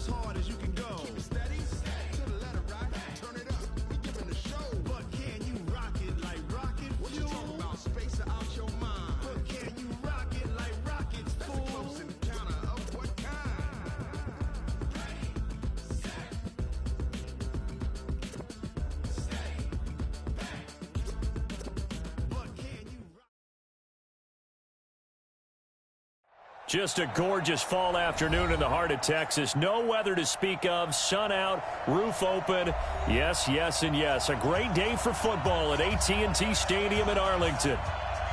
as hard as you can go. Keep it steady, to the letter right, turn it up, we giving the show. But can you rock it like rocket fuel? What you talking about, space out your mind? But can you rock it like rockets, fool? That's a close encounter of what kind? Just a gorgeous fall afternoon in the heart of Texas. No weather to speak of. Sun out, roof open. Yes, yes, and yes. A great day for football at AT&T Stadium in Arlington.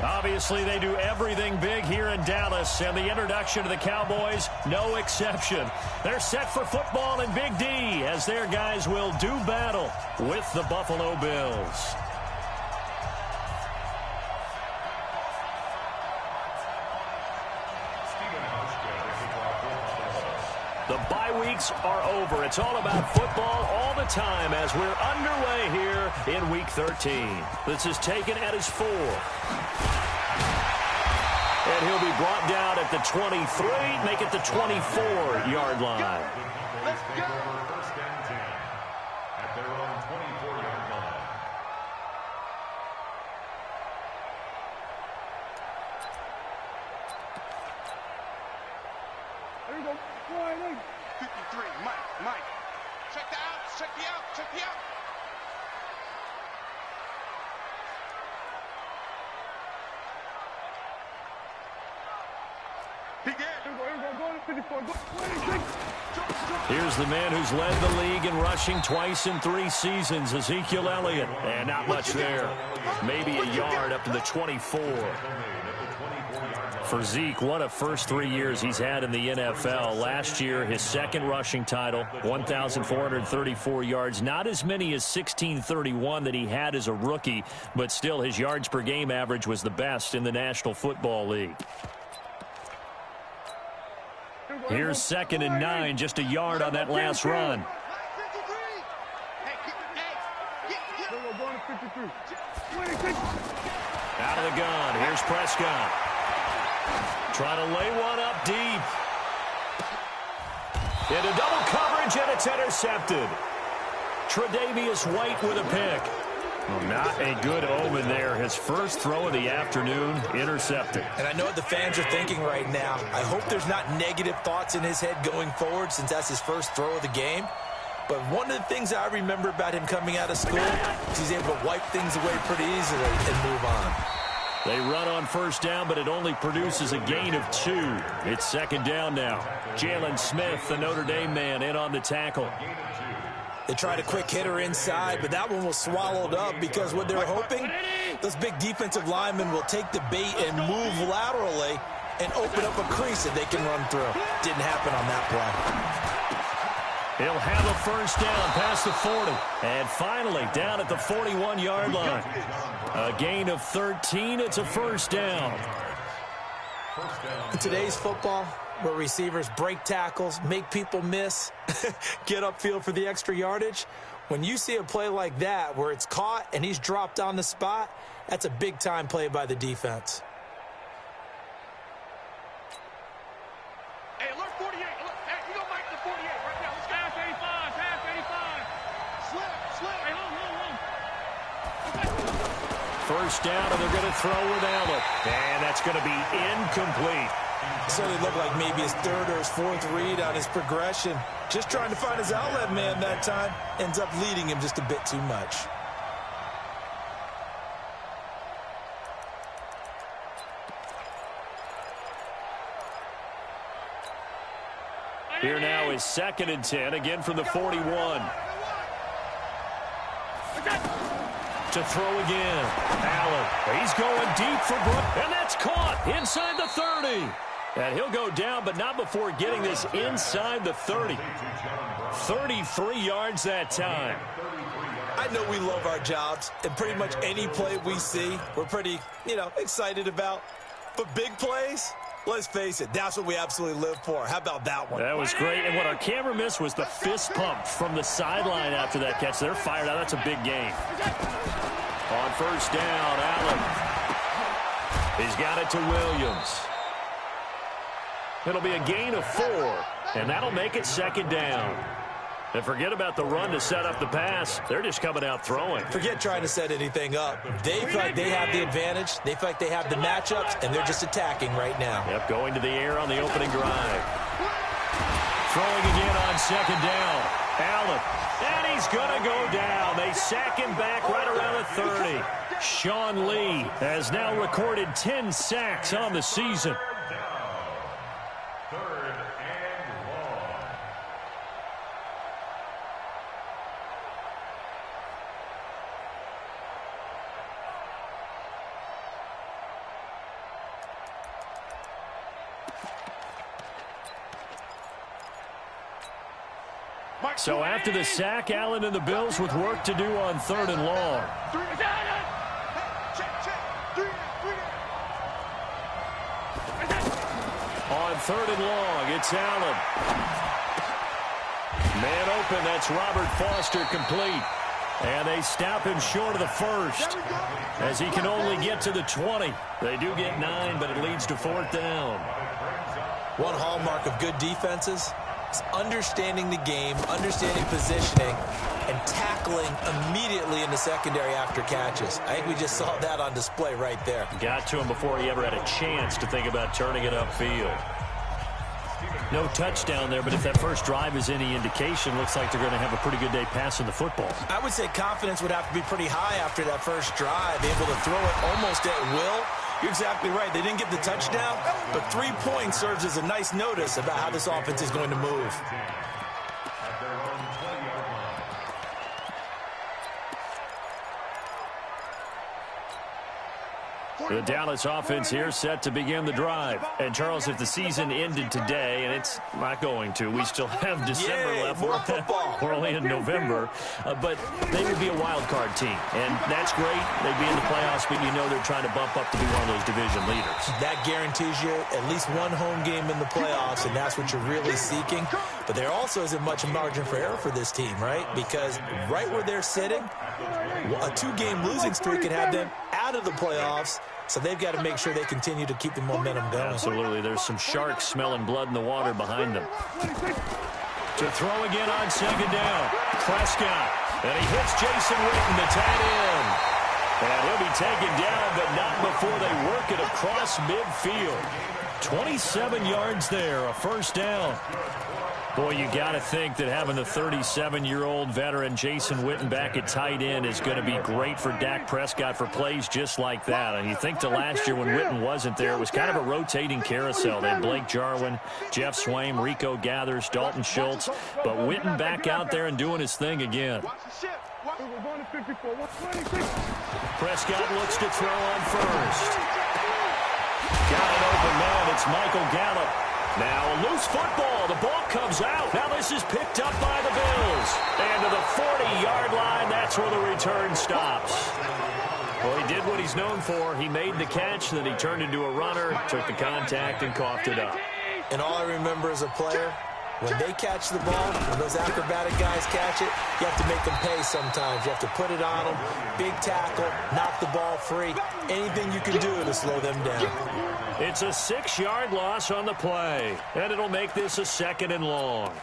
Obviously, they do everything big here in Dallas, and the introduction to the Cowboys, no exception. They're set for football in Big D as their guys will do battle with the Buffalo Bills. The bye weeks are over. It's all about football all the time as we're underway here in Week 13. This is taken at his 4. And he'll be brought down at the 23, make it the 24-yard line. Let's go. First and 10 at their own 24-yard line. There you go. 53, Mike. Check the out, check the out, check the out. Here's the man who's led the league in rushing twice in 3 seasons, Ezekiel Elliott. And not much there. Maybe a yard up to the 24. For Zeke, what a first 3 years he's had in the NFL. Last year, his second rushing title, 1,434 yards. Not as many as 1,631 that he had as a rookie, but still his yards per game average was the best in the National Football League. Here's 2nd and 9, just a yard on that last run. Out of the gun, here's Prescott. Trying to lay one up deep. Into double coverage, and it's intercepted. Tre'Davious White with a pick. Well, not a good omen there. His first throw of the afternoon, intercepted. And I know what the fans are thinking right now. I hope there's not negative thoughts in his head going forward since that's his first throw of the game. But one of the things I remember about him coming out of school is he's able to wipe things away pretty easily and move on. They run on first down, but it only produces a gain of 2. It's 2nd down now. Jalen Smith, the Notre Dame man, in on the tackle. They tried a quick hitter inside, but that one was swallowed up because what they were hoping, those big defensive linemen will take the bait and move laterally and open up a crease that they can run through. Didn't happen on that play. He'll have a first down past the 40. And finally, down at the 41-yard line. A gain of 13. It's a first down. In today's football, where receivers break tackles, make people miss, get upfield for the extra yardage, when you see a play like that where it's caught and he's dropped on the spot, that's a big-time play by the defense. Hey, alert 48. Hey, you go Mike to 48 right now. Let's go. Pass 85. Pass 85. Slip. Hey, hold. First down, and they're going to throw with Allen. And that's going to be incomplete. So it looked like maybe his 3rd or his 4th read on his progression. Just trying to find his outlet man that time. Ends up leading him just a bit too much. Here now is 2nd and 10, again from the 41. To throw again. Allen, he's going deep for Brooks, and that's caught inside the 30. And he'll go down, but not before getting this inside the 30. 33 yards that time. I know we love our jobs, and pretty much any play we see, we're pretty, excited about. But big plays, let's face it, that's what we absolutely live for. How about that one? That was great, and what our camera missed was the fist pump from the sideline after that catch. They're fired out. That's a big game. On first down, Allen. He's got it to Williams. It'll be a gain of 4. And that'll make it second down. And forget about the run to set up the pass. They're just coming out throwing. Forget trying to set anything up. They feel like they have the advantage. They feel like they have the matchups, and they're just attacking right now. Yep, going to the air on the opening drive. Throwing again on second down. Allen. And he's going to go down. They sack him back right around the 30. Sean Lee has now recorded 10 sacks on the season. Third and long. So after the sack, Allen and the Bills with work to do on third and long. On third and long, it's Allen. Man open, that's Robert Foster complete. And they stop him short of the first as he can only get to the 20. They do get 9, but it leads to fourth down. One hallmark of good defenses is understanding the game, understanding positioning, and tackling immediately in the secondary after catches. I think we just saw that on display right there. Got to him before he ever had a chance to think about turning it upfield. No touchdown there, but if that first drive is any indication, looks like they're going to have a pretty good day passing the football. I would say confidence would have to be pretty high after that first drive, able to throw it almost at will. You're exactly right. They didn't get the touchdown, but 3 points serves as a nice notice about how this offense is going to move. At their own 20-yard line. The Dallas offense here set to begin the drive. And, Charles, if the season ended today, and it's not going to, we still have December left. More football. We're only in November. But they would be a wild card team. And that's great. They'd be in the playoffs, but you know they're trying to bump up to be one of those division leaders. That guarantees you at least one home game in the playoffs, and that's what you're really seeking. But there also isn't much margin for error for this team, right? Because right where they're sitting, a 2-game losing streak can have them out of the playoffs. So they've got to make sure they continue to keep the momentum going. Absolutely. There's some sharks smelling blood in the water behind them. To throw again on second down. Prescott. And he hits Jason Witten, the tight end. And he'll be taken down, but not before they work it across midfield. 27 yards there, a first down. Boy, you got to think that having the 37-year-old veteran Jason Witten back at tight end is going to be great for Dak Prescott for plays just like that. And you think to last year when Witten wasn't there, it was kind of a rotating carousel. They had Blake Jarwin, Jeff Swaim, Rico Gathers, Dalton Schultz. But Witten back out there and doing his thing again. Prescott looks to throw on first. Got an open man. It's Michael Gallup. Now a loose football. The ball comes out. Now this is picked up by the Bills. And to the 40-yard line, that's where the return stops. Well, he did what he's known for. He made the catch, then he turned into a runner, took the contact, and coughed it up. And all I remember as a player, when they catch the ball, when those acrobatic guys catch it, you have to make them pay sometimes. You have to put it on them, big tackle, knock the ball free. Anything you can do to slow them down. It's a 6-yard loss on the play, and it'll make this a second and long.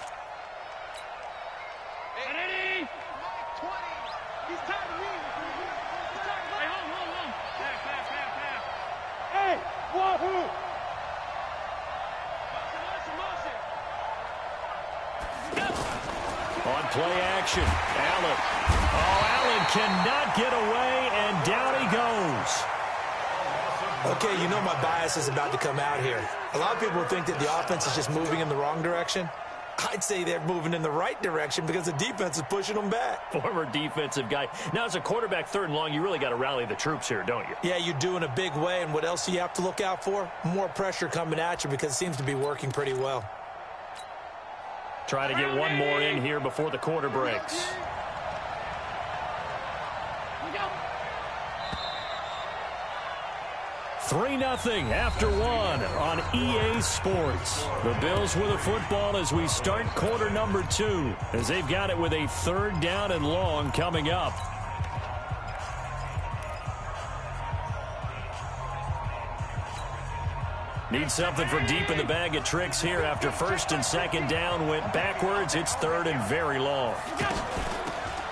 On play action, Allen. Oh, Allen cannot get away, and down he goes. Okay, you know my bias is about to come out here. A lot of people think that the offense is just moving in the wrong direction. I'd say they're moving in the right direction because the defense is pushing them back. Former defensive guy. Now, as a quarterback, third and long, you really got to rally the troops here, don't you? Yeah, you do in a big way. And what else do you have to look out for? More pressure coming at you because it seems to be working pretty well. Try to get one more in here before the quarter breaks. Three 3-0 after one on EA Sports. The Bills with a football as we start quarter number 2, as they've got it with a third down and long coming up. Need something from deep in the bag of tricks here after first and second down went backwards. It's third and very long.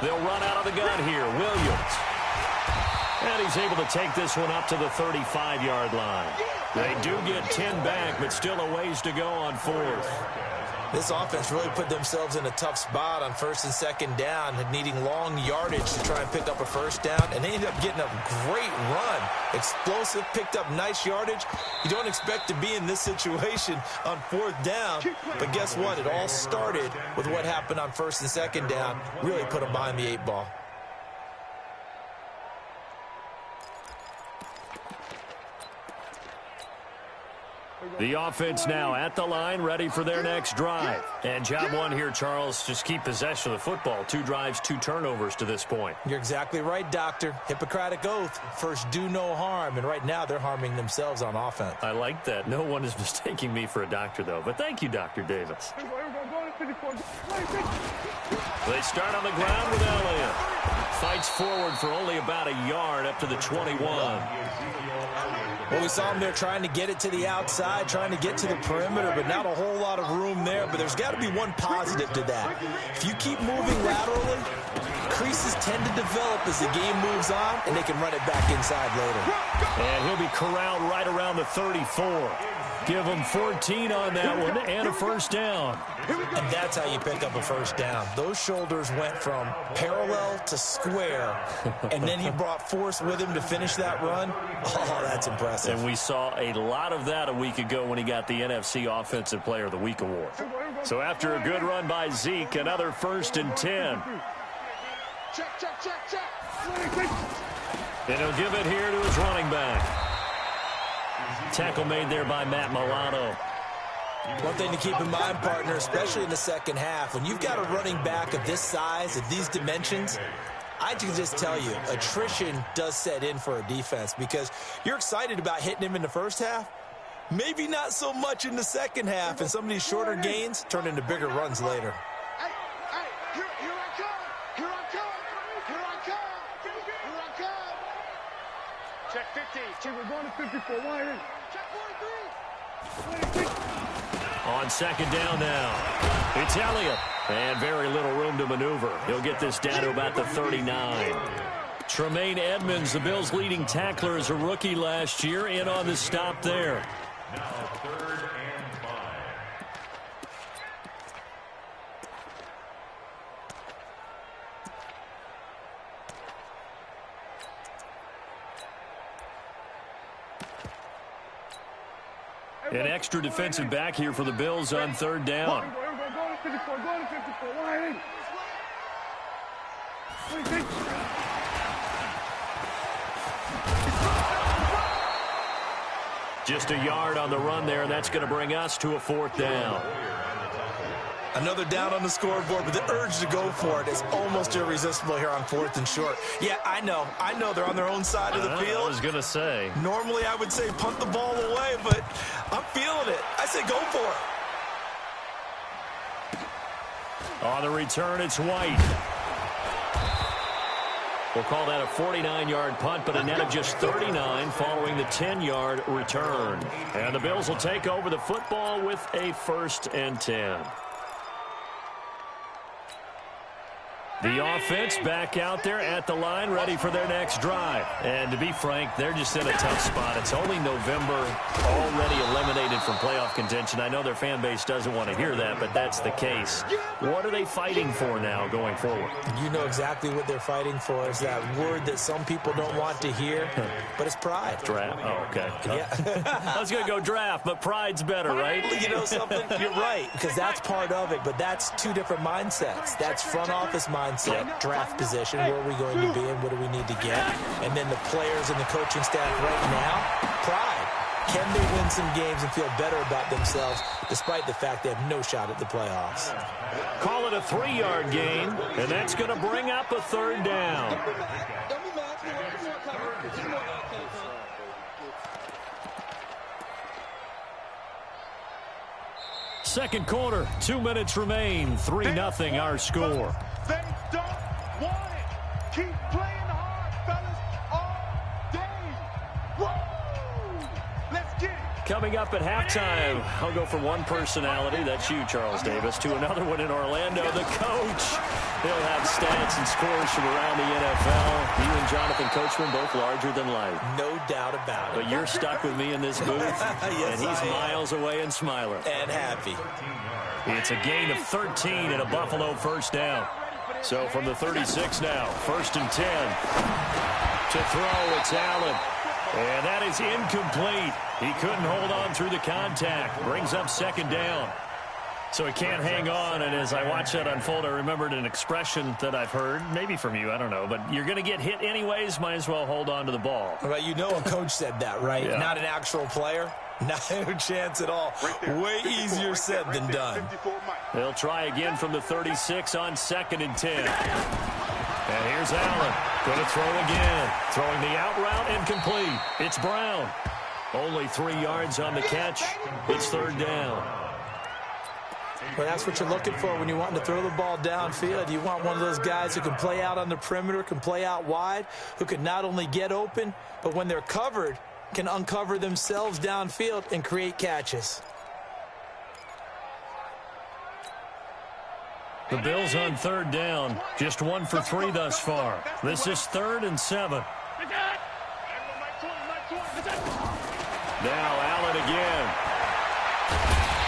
They'll run out of the gun here. Williams. And he's able to take this one up to the 35-yard line. They do get 10 back, but still a ways to go on fourth. This offense really put themselves in a tough spot on first and second down, needing long yardage to try and pick up a first down, and they ended up getting a great run. Explosive, picked up nice yardage. You don't expect to be in this situation on fourth down, but guess what? It all started with what happened on first and second down. Really put them behind the 8 ball. The offense now at the line, ready for their next drive. And job one here, Charles, just keep possession of the football. 2 drives, 2 turnovers to this point. You're exactly right, Doctor. Hippocratic oath. First, do no harm. And right now, they're harming themselves on offense. I like that. No one is mistaking me for a doctor, though. But thank you, Dr. Davis. They start on the ground with Elliott. Fights forward for only about a yard up to the 21. Well, we saw him there trying to get it to the outside, trying to get to the perimeter, but not a whole lot of room there. But there's got to be one positive to that. If you keep moving laterally, creases tend to develop as the game moves on, and they can run it back inside later. And he'll be corralled right around the 34. Give him 14 on that one and a first down. And that's how you pick up a first down. Those shoulders went from parallel to square, and then he brought force with him to finish that run. Oh, that's impressive. And we saw a lot of that a week ago when he got the NFC Offensive Player of the Week award. So after a good run by Zeke, another first and 10. Check. And he'll give it here to his running back. Tackle made there by Matt Milano. One thing to keep in mind, partner, especially in the second half, when you've got a running back of this size, of these dimensions, I can just tell you, attrition does set in for a defense because you're excited about hitting him in the first half. Maybe not so much in the second half, and some of these shorter gains turn into bigger runs later. Here I come. Check 50. We're going to 54. Wide in. Check 43. On second down now, it's Elliott. And very little room to maneuver. He'll get this down to about the 39. Tremaine Edmonds, the Bills' leading tackler as a rookie last year, in on the stop there. Now 3rd and 5. An extra defensive back here for the Bills on 3rd down. Go to 54. Wide in. Just a yard on the run there, and that's going to bring us to a 4th down. Another down on the scoreboard, but the urge to go for it is almost irresistible here on 4th and short. Yeah, I know they're on their own side of the field. I was going to say. Normally I would say punt the ball away, but I'm feeling it. I say go for it. On the return, it's White. We'll call that a 49-yard punt, but a net of just 39 following the 10-yard return. And the Bills will take over the football with a 1st and 10. The offense back out there at the line, ready for their next drive. And to be frank, they're just in a tough spot. It's only November, already eliminated from playoff contention. I know their fan base doesn't want to hear that, but that's the case. What are they fighting for now going forward? You know exactly what they're fighting for. Is that word that some people don't want to hear, but it's pride. Draft. Oh, okay. Yeah. I was going to go draft, but pride's better, right? You know something? You're right, because that's part of it, but that's 2 different mindsets. That's front office mindset, draft position, where are we going to be and what do we need to get? And then the players and the coaching staff right now, pride. Can they win some games and feel better about themselves despite the fact they have no shot at the playoffs? Call it a 3-yard gain, and that's going to bring up a 3rd down. Second quarter, 2 minutes remain, 3-0 our score. They don't want it. Keep playing hard, fellas, all day. Woo! Let's get it. coming up at halftime. I'll go from one personality, that's you, Charles Davis, to another one in Orlando, the coach. He'll have stats and scores from around the NFL. You and Jonathan Coachman both larger than life. No doubt about it. But you're stuck with me in this booth, yes, and he's miles away and smiling. And happy. It's a gain of 13 and a Buffalo first down. So from the 36 now, 1st and 10. To throw, it's Allen. And that is incomplete. He couldn't hold on through the contact. Brings up 2nd down. So he can't hang on, and as I watch that unfold, I remembered an expression that I've heard, maybe from you, I don't know, but you're going to get hit anyways, might as well hold on to the ball. Well, you know a coach said that, right? Yeah. Not an actual player. No chance at all. Way easier said than done. They'll try again from the 36 on 2nd and 10. And here's Allen. Going to throw again. Throwing the out route incomplete. It's Brown. Only 3 yards on the catch. It's 3rd down. Well, that's what you're looking for when you want to throw the ball downfield. You want one of those guys who can play out on the perimeter, can play out wide, who can not only get open, but when they're covered, can uncover themselves downfield and create catches. The Bills on 3rd down. Just 1 for 3 thus far. This is 3rd and 7. Now Allen again.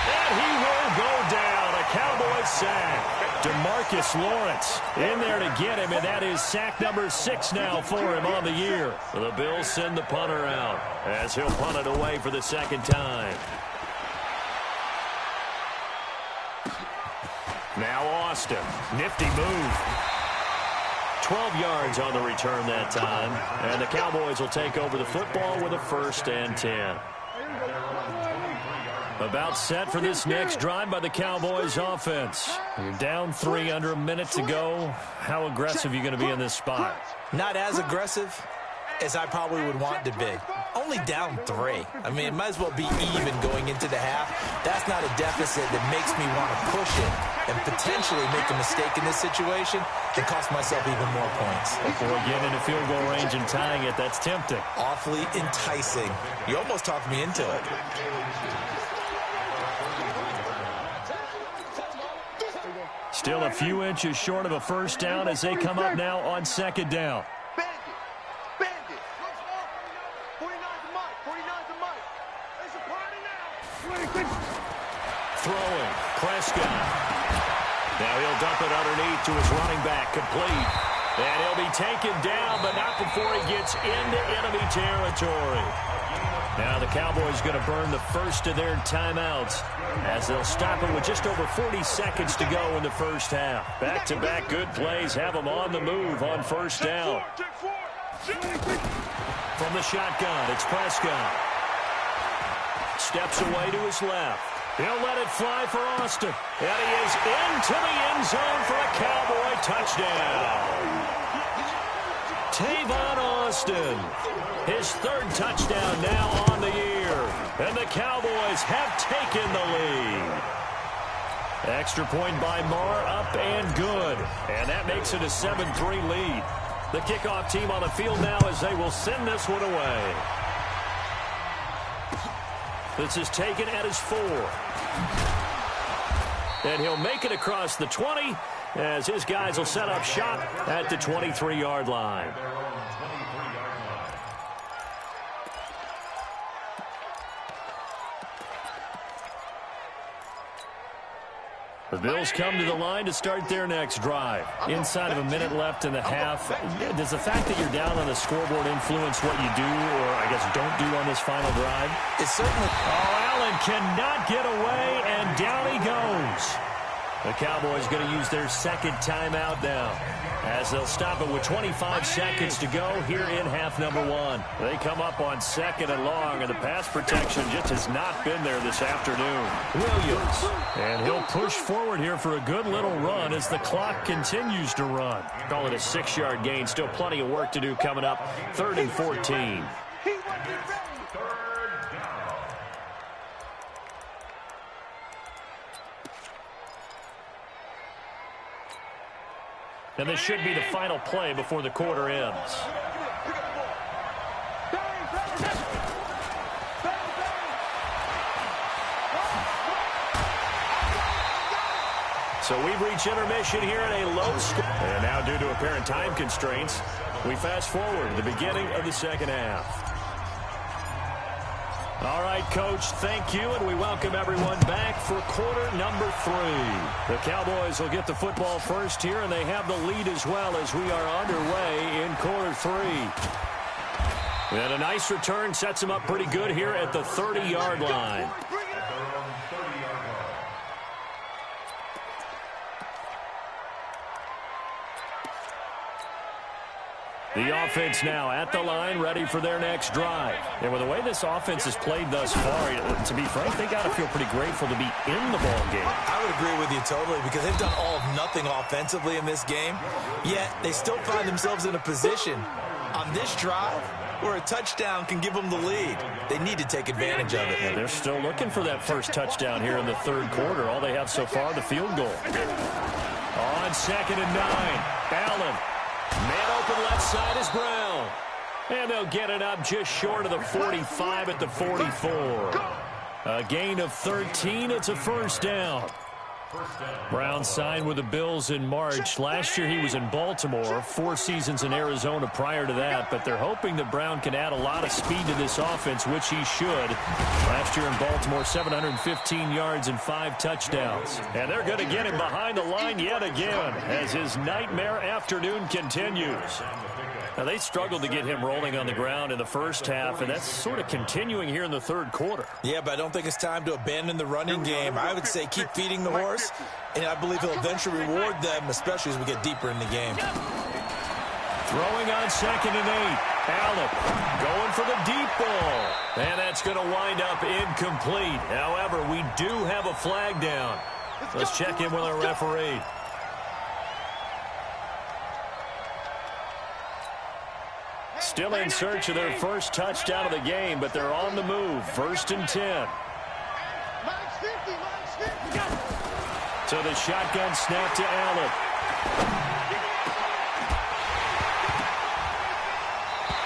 And he will go down. A Cowboys sack. DeMarcus Lawrence in there to get him, and that is sack number 6 now for him on the year. The Bills send the punter out as he'll punt it away for the 2nd time. Now Austin. Nifty move. 12 yards on the return that time. And the Cowboys will take over the football with a 1st and 10. About set for this next drive by the Cowboys offense. You're down 3 under a minute to go. How aggressive are you going to be in this spot? Not as aggressive as I probably would want to be. Only down 3. I mean, it might as well be even going into the half. That's not a deficit that makes me want to push it and potentially make a mistake in this situation and cost myself even more points. Before getting into field goal range and tying it, that's tempting. Awfully enticing. You almost talked me into it. Still a few inches short of a 1st down as they come up now on 2nd down. Bandit. 49's a mic. 49's a mic. It's a party now. Throwing. Prescott. Now he'll dump it underneath to his running back. Complete. And he'll be taken down, but not before he gets into enemy territory. Now the Cowboys going to burn the first of their timeouts as they'll stop it with just over 40 seconds to go in the 1st half. Back-to-back good plays have them on the move on 1st down. From the shotgun, it's Prescott. Steps away to his left. He'll let it fly for Austin. And he is into the end zone for a Cowboy touchdown. Tavon Austin. His 3rd touchdown now on the year. And the Cowboys have taken the lead. Extra point by Marr, up and good. And that makes it a 7-3 lead. The kickoff team on the field now as they will send this one away. This is taken at his 4. And he'll make it across the 20 as his guys will set up shop at the 23-yard line. The Bills come to the line to start their next drive. Inside of a minute left in the half, does the fact that you're down on the scoreboard influence what you do, or I guess don't do on this final drive? It's certainly... Oh, Allen cannot get away, and down he goes. The Cowboys going to use their 2nd timeout now as they'll stop it with 25 seconds to go here in half number 1. They come up on 2nd and long, and the pass protection just has not been there this afternoon. Williams, and he'll push forward here for a good little run as the clock continues to run. Call it a 6-yard gain. Still plenty of work to do coming up. 3rd and 14. And this should be the final play before the quarter ends. So we've reached intermission here at a low score. And now due to apparent time constraints, we fast forward to the beginning of the second half. All right, Coach, thank you, and we welcome everyone back for quarter number 3. The Cowboys will get the football first here, and they have the lead as well as we are underway in quarter 3. And a nice return sets them up pretty good here at the 30-yard line. The offense now at the line, ready for their next drive. And with the way this offense has played thus far, to be frank, they got to feel pretty grateful to be in the ball game. I would agree with you totally because they've done all of nothing offensively in this game, yet they still find themselves in a position on this drive where a touchdown can give them the lead. They need to take advantage of it. Yeah, they're still looking for that first touchdown here in the third quarter. All they have so far, the field goal. On 2nd and 9, Allen. Man open left side is Brown. And they'll get it up just short of the 45 at the 44. A gain of 13. It's a first down. Brown signed with the Bills in March. Last year he was in Baltimore, 4 seasons in Arizona prior to that, but they're hoping that Brown can add a lot of speed to this offense, which he should. Last year in Baltimore, 715 yards and 5 touchdowns. And they're going to get him behind the line yet again as his nightmare afternoon continues. Now, they struggled to get him rolling on the ground in the first half, and that's sort of continuing here in the third quarter. Yeah, but I don't think it's time to abandon the running game. I would say keep feeding the horse, and I believe he'll eventually reward them, especially as we get deeper in the game. Throwing on 2nd and 8. Allen going for the deep ball. And that's going to wind up incomplete. However, we do have a flag down. Let's check in with our referee. Still in search of their first touchdown of the game, but they're on the move. 1st and 10. So the shotgun snap to Allen.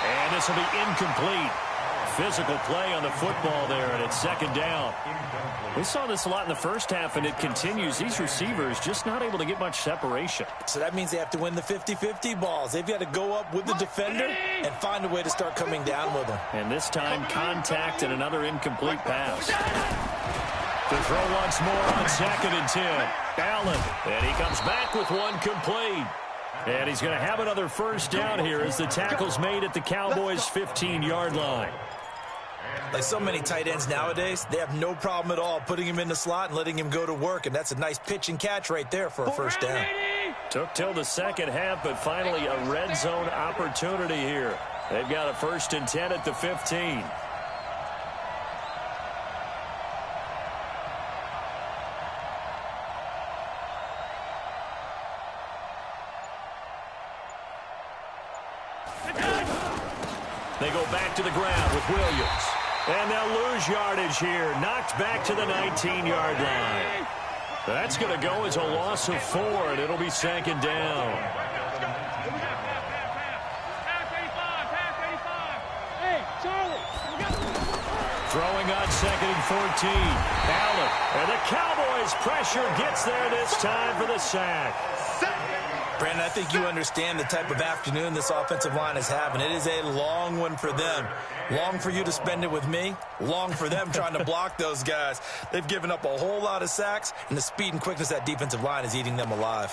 And this will be incomplete. Physical play on the football there, and it's 2nd down. We saw this a lot in the first half, and it continues. These receivers just not able to get much separation. So that means they have to win the 50-50 balls. They've got to go up with the defender and find a way to start coming down with them. And this time, contact and another incomplete pass. To throw once more on 2nd and 10. Allen, and he comes back with one complete. And he's going to have another first down here as the tackle's made at the Cowboys' 15-yard line. Like so many tight ends nowadays, they have no problem at all putting him in the slot and letting him go to work, and that's a nice pitch and catch right there for a first down. Took till the second half, but finally a red zone opportunity here. They've got a 1st and 10 at the 15. They go back to the ground with Williams. And they'll lose yardage here. Knocked back to the 19-yard line. That's going to go as a loss of 4, and it'll be 2nd down. Throwing on 2nd and 14. Allen. And the Cowboys pressure gets there this time for the sack. Brandon, I think you understand the type of afternoon this offensive line is having. It is a long one for them. Long for you to spend it with me. Long for them trying to block those guys. They've given up a whole lot of sacks, and the speed and quickness of that defensive line is eating them alive.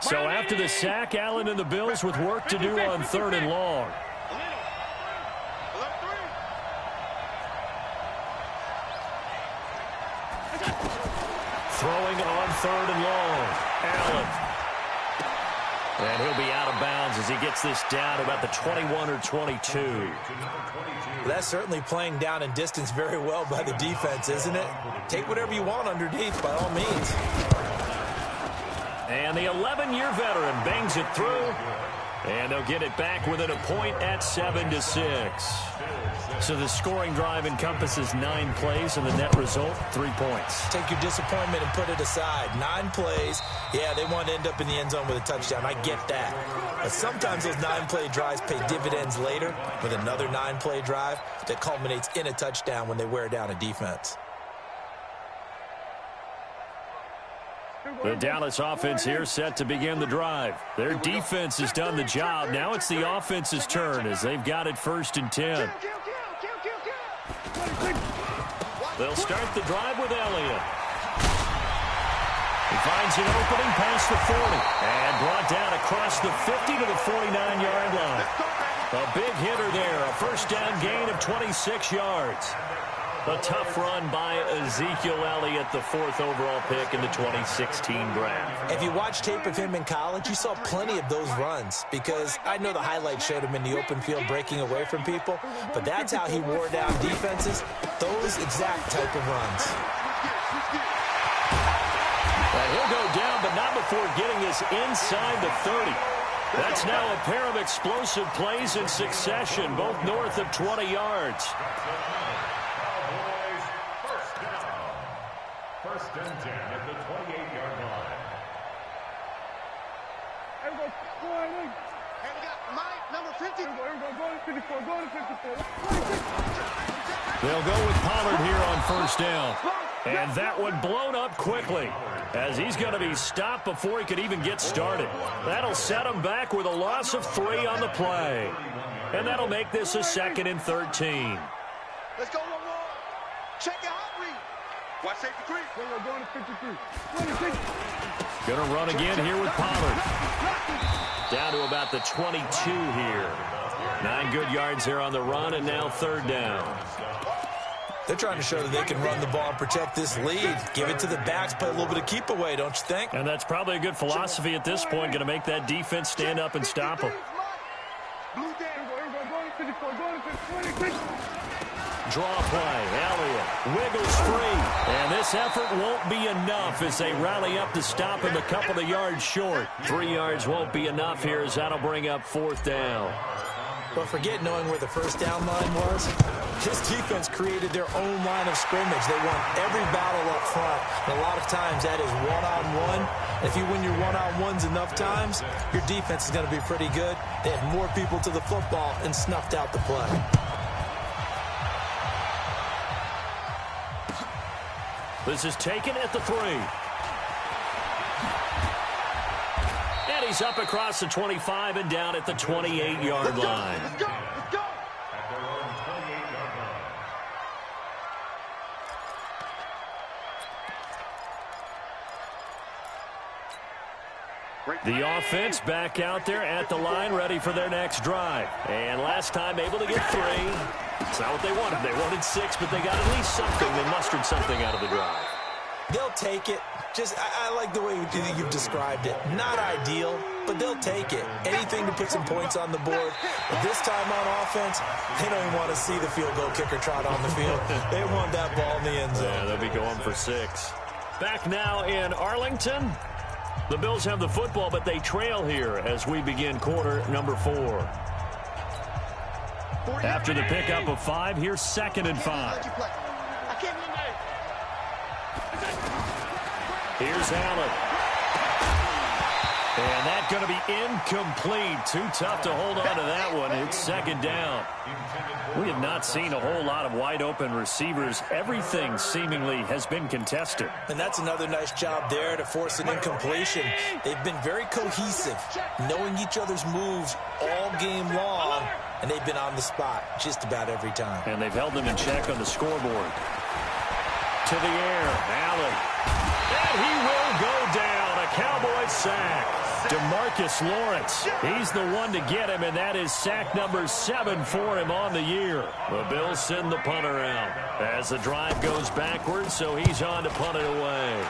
So after the sack, Allen and the Bills with work to do on 3rd and long. Throwing on 3rd and long. Allen. And he'll be out of bounds as he gets this down to about the 21 or 22. That's certainly playing down and distance very well by the defense, isn't it? Take whatever you want underneath, by all means. And the 11-year veteran bangs it through. And they'll get it back within a point at 7-6. So the scoring drive encompasses 9 plays, and the net result, 3 points. Take your disappointment and put it aside. 9 plays. Yeah, they want to end up in the end zone with a touchdown. I get that. But sometimes those 9-play drives pay dividends later with another 9-play drive that culminates in a touchdown when they wear down a defense. The Dallas offense here set to begin the drive. Their defense has done the job. Now it's the offense's turn as they've got it 1st and 10. They'll start the drive with Elliott. He finds an opening past the 40 and brought down across the 50 to the 49-yard line. A big hitter there, a 1st down gain of 26 yards. A tough run by Ezekiel Elliott, the 4th overall pick in the 2016 draft. If you watch tape of him in college, you saw plenty of those runs because I know the highlights showed him in the open field breaking away from people, but that's how he wore down defenses, those exact type of runs. He'll go down, but not before getting this inside the 30. That's now a pair of explosive plays in succession, both north of 20 yards. First and 10 at the 28-yard line. And we got Mike, number 50. They'll go with Pollard here on 1st down. And that one blown up quickly as he's going to be stopped before he could even get started. That'll set him back with a loss of 3 on the play. And that'll make this a 2nd and 13. Let's go one more. Check your hot read. Watch safety 3. Going to 53. Going to run again here with Pollard. Down to about the 22 here. 9 good yards there on the run, and now 3rd down. They're trying to show that they can run the ball and protect this lead. Give it to the backs, play a little bit of keep away, don't you think? And that's probably a good philosophy at this point, going to make that defense stand up and stop them. Draw play, Elliott wiggles free, and this effort won't be enough as they rally up to stop him a couple of yards short. 3 yards won't be enough here as that'll bring up 4th down. But forget knowing where the 1st down line was. This defense created their own line of scrimmage. They won every battle up front, and a lot of times that is one-on-one. If you win your one-on-ones enough times, your defense is going to be pretty good. They had more people to the football and snuffed out the play. This is taken at the 3. And he's up across the 25 and down at the 28-yard line. Let's go. Let's go. At their own 28-yard line. The offense back out there at the line, ready for their next drive. And last time able to get 3. It's not what they wanted. They wanted 6, but they got at least something. They mustered something out of the drive. They'll take it. I like the way you've described it. Not ideal, but they'll take it. Anything to put some points on the board. But this time on offense, they don't even want to see the field goal kicker trot on the field. They want that ball in the end zone. Yeah, they'll be going for 6. Back now in Arlington. The Bills have the football, but they trail here as we begin quarter number 4. After the pickup of 5, here's 2nd and 5. Here's Allen. And that's going to be incomplete. Too tough to hold on to that one. It's 2nd down. We have not seen a whole lot of wide open receivers. Everything seemingly has been contested. And that's another nice job there to force an incompletion. They've been very cohesive, knowing each other's moves all game long, and they've been on the spot just about every time. And they've held them in check on the scoreboard. To the air, Allen. And he will go down. A Cowboy sack. DeMarcus Lawrence, he's the one to get him, and that is sack number 7 for him on the year. The Bills send the punter out as the drive goes backwards, so he's on to punt it away.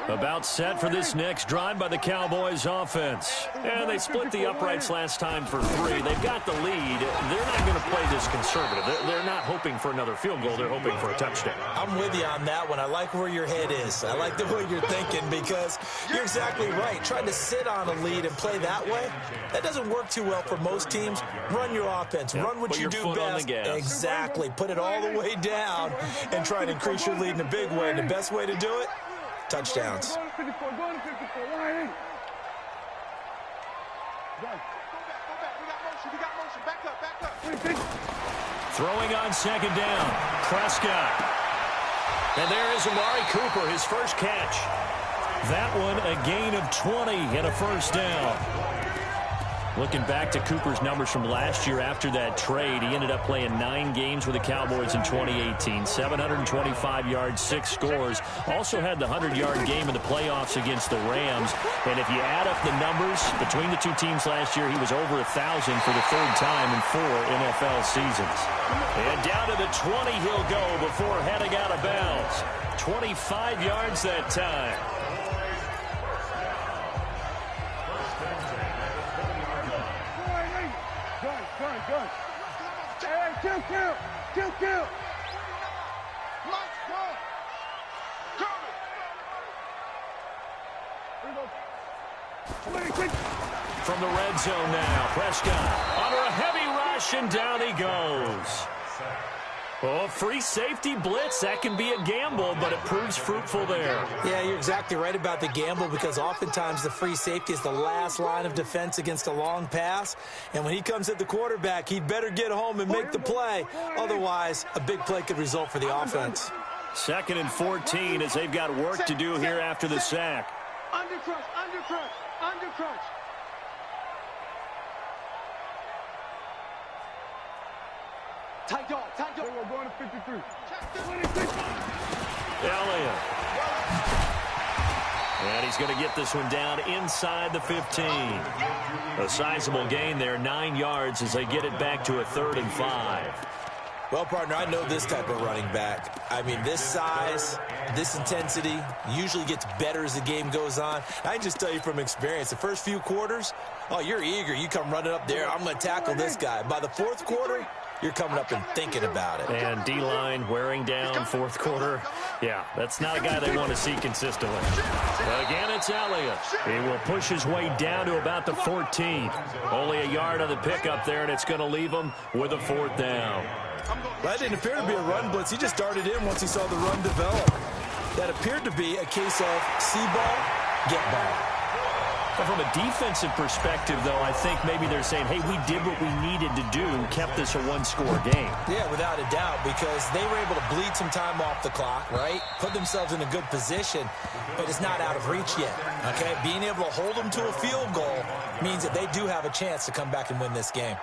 A About set for this next drive by the Cowboys offense. And they split the uprights last time for 3. They've got the lead. They're not going to play this conservative. They're not hoping for another field goal. They're hoping for a touchdown. I'm with you on that one. I like where your head is. I like the way you're thinking because you're exactly right. Trying to sit on a lead and play that way, that doesn't work too well for most teams. Run your offense. Run what you do best. Exactly. Put it all the way down and try to increase your lead in a big way. And the best way to do it, touchdowns. Throwing on second down, Prescott. And there is Amari Cooper, his first catch. That one a gain of 20 and a first down. Looking back to Cooper's numbers from last year after that trade, he ended up playing 9 games with the Cowboys in 2018. 725 yards, 6 scores. Also had the 100-yard game in the playoffs against the Rams. And if you add up the numbers between the two teams last year, he was over 1,000 for the 3rd time in 4 NFL seasons. And down to the 20 he'll go before heading out of bounds. 25 yards that time. Kill. From the red zone now, Prescott under a heavy rush, and down he goes. Oh, free safety blitz, that can be a gamble, but it proves fruitful there. Yeah, you're exactly right about the gamble because oftentimes the free safety is the last line of defense against a long pass. And when he comes at the quarterback, he'd better get home and make the play. Otherwise, a big play could result for the offense. 2nd and 14 as they've got work to do here after the sack. Under crunch. Tight dog. We're going to 53. Elliott. And he's going to get this one down inside the 15. A sizable gain there, 9 yards as they get it back to a 3rd and 5. Well, partner, I know this type of running back. I mean, this size, this intensity usually gets better as the game goes on. I can just tell you from experience, the first few quarters, oh, you're eager. You come running up there, I'm going to tackle this guy. By the 4th quarter, you're coming up and thinking about it. And D-line wearing down 4th quarter. Yeah, that's not a guy they want to see consistently. Again, it's Elliott. He will push his way down to about the 14. Only a yard on the pickup there, and it's going to leave him with a 4th down. That didn't appear to be a run blitz. He just darted in once he saw the run develop. That appeared to be a case of see ball, get ball. But from a defensive perspective, though, I think maybe they're saying, hey, we did what we needed to do, kept this a 1-score game. Yeah, without a doubt, because they were able to bleed some time off the clock, right? Put themselves in a good position, but it's not out of reach yet, okay? Being able to hold them to a field goal means that they do have a chance to come back and win this game.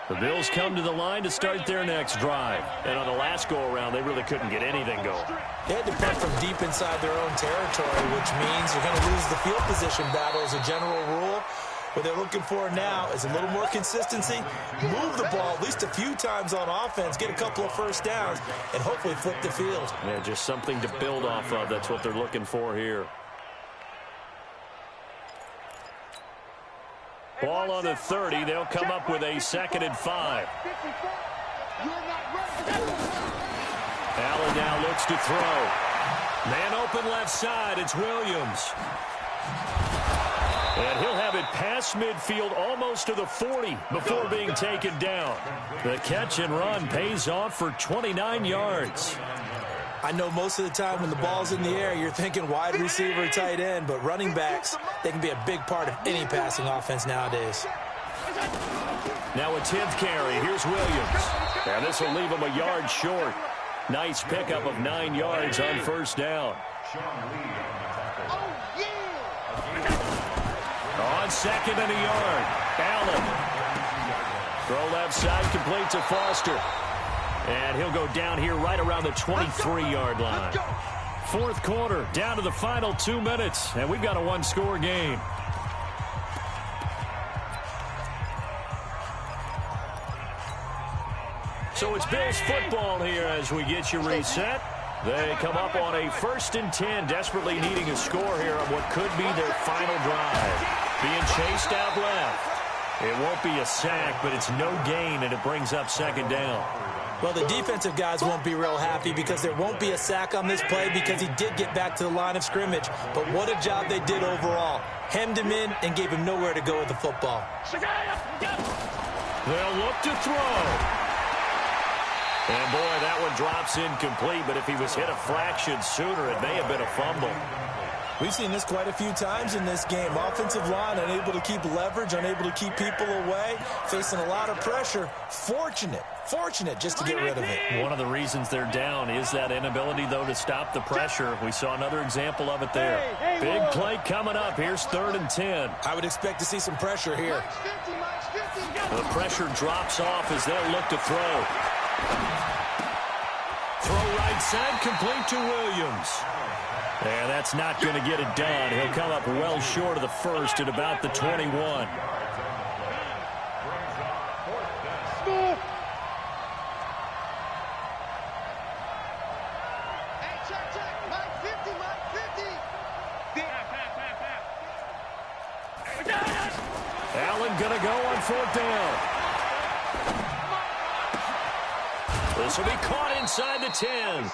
The Bills come to the line to start their next drive. And on the last go-around, they really couldn't get anything going. They had to punt from deep inside their own territory, which means they're going to lose the field position battle as a general rule. What they're looking for now is a little more consistency, move the ball at least a few times on offense, get a couple of first downs, and hopefully flip the field. Yeah, just something to build off of. That's what they're looking for here. Ball on the 30. They'll come up with a 2nd and 5. Allen now looks to throw. Man open left side. It's Williams. And he'll have it past midfield almost to the 40 before being taken down. The catch and run pays off for 29 yards. I know most of the time when the ball's in the air, you're thinking wide receiver, tight end, but running backs, they can be a big part of any passing offense nowadays. Now a 10th carry. Here's Williams. And this will leave him a yard short. Nice pickup of 9 yards on first down. On 2nd and a yard. Allen. Throw left side, complete to Foster. And he'll go down here right around the 23-yard line. 4th quarter, down to the final 2 minutes, and we've got a 1-score game. So it's Bills football here as we get you reset. They come up on a 1st and 10, desperately needing a score here on what could be their final drive. Being chased out left. It won't be a sack, but it's no gain, and it brings up 2nd down. Well, the defensive guys won't be real happy because there won't be a sack on this play because he did get back to the line of scrimmage. But what a job they did overall. Hemmed him in and gave him nowhere to go with the football. They'll look to throw. And, boy, that one drops incomplete, but if he was hit a fraction sooner, it may have been a fumble. We've seen this quite a few times in this game. Offensive line unable to keep leverage, unable to keep people away, facing a lot of pressure. Fortunate just to get rid of it. One of the reasons they're down is that inability, though, to stop the pressure. We saw another example of it there. Big play coming up. Here's 3rd and 10. I would expect to see some pressure here. The pressure drops off as they'll look to throw. Throw right side, complete to Williams. And that's not going to get it done. He'll come up well short of the first at about the 21. Allen going to go on 4th down. This will be caught inside the 10.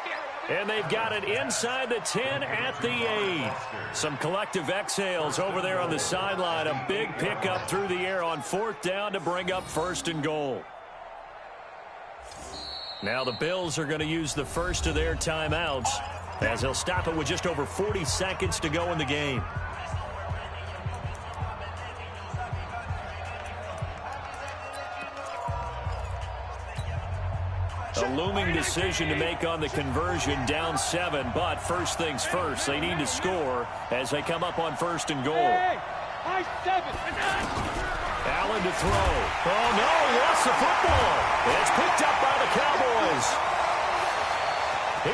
And they've got it inside the 10 at the 8. Some collective exhales over there on the sideline. A big pickup through the air on 4th down to bring up 1st and goal. Now the Bills are going to use the first of their timeouts as they'll stop it with just over 40 seconds to go in the game. A looming decision to make on the conversion, down 7, but first things first, they need to score as they come up on 1st and goal. Allen to throw. Oh, no, lost the football. It's picked up by the Cowboys.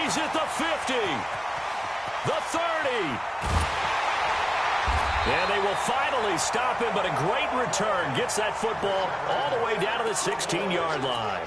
He's at the 50, the 30. And they will finally stop him, but a great return gets that football all the way down to the 16-yard line.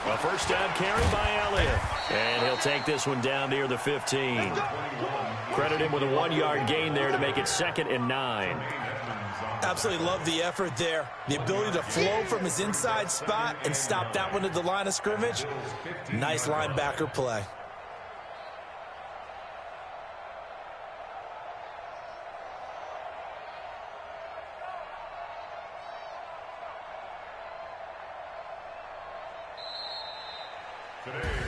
A first down carry by Elliott. And he'll take this one down near the 15. Credit him with a 1-yard gain there to make it 2nd and 9. Absolutely love the effort there. The ability to flow from his inside spot and stop that one at the line of scrimmage. Nice linebacker play.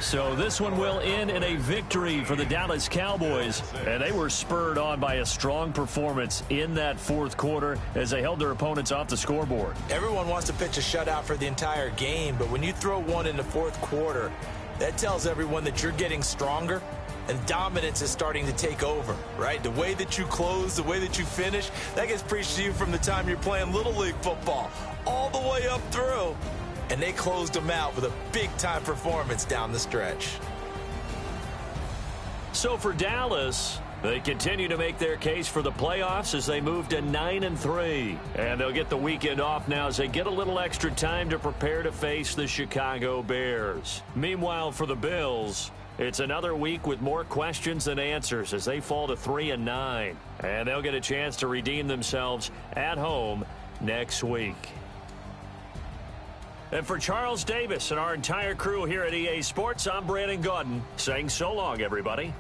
So this one will end in a victory for the Dallas Cowboys, and they were spurred on by a strong performance in that 4th quarter as they held their opponents off the scoreboard. Everyone wants to pitch a shutout for the entire game, but when you throw one in the 4th quarter, that tells everyone that you're getting stronger and dominance is starting to take over, right? The way that you close, the way that you finish, that gets preached to you from the time you're playing Little League football all the way up through. And they closed them out with a big-time performance down the stretch. So for Dallas, they continue to make their case for the playoffs as they move to 9-3. And they'll get the weekend off now as they get a little extra time to prepare to face the Chicago Bears. Meanwhile, for the Bills, it's another week with more questions than answers as they fall to 3-9. And they'll get a chance to redeem themselves at home next week. And for Charles Davis and our entire crew here at EA Sports, I'm Brandon Gaudin saying so long, everybody.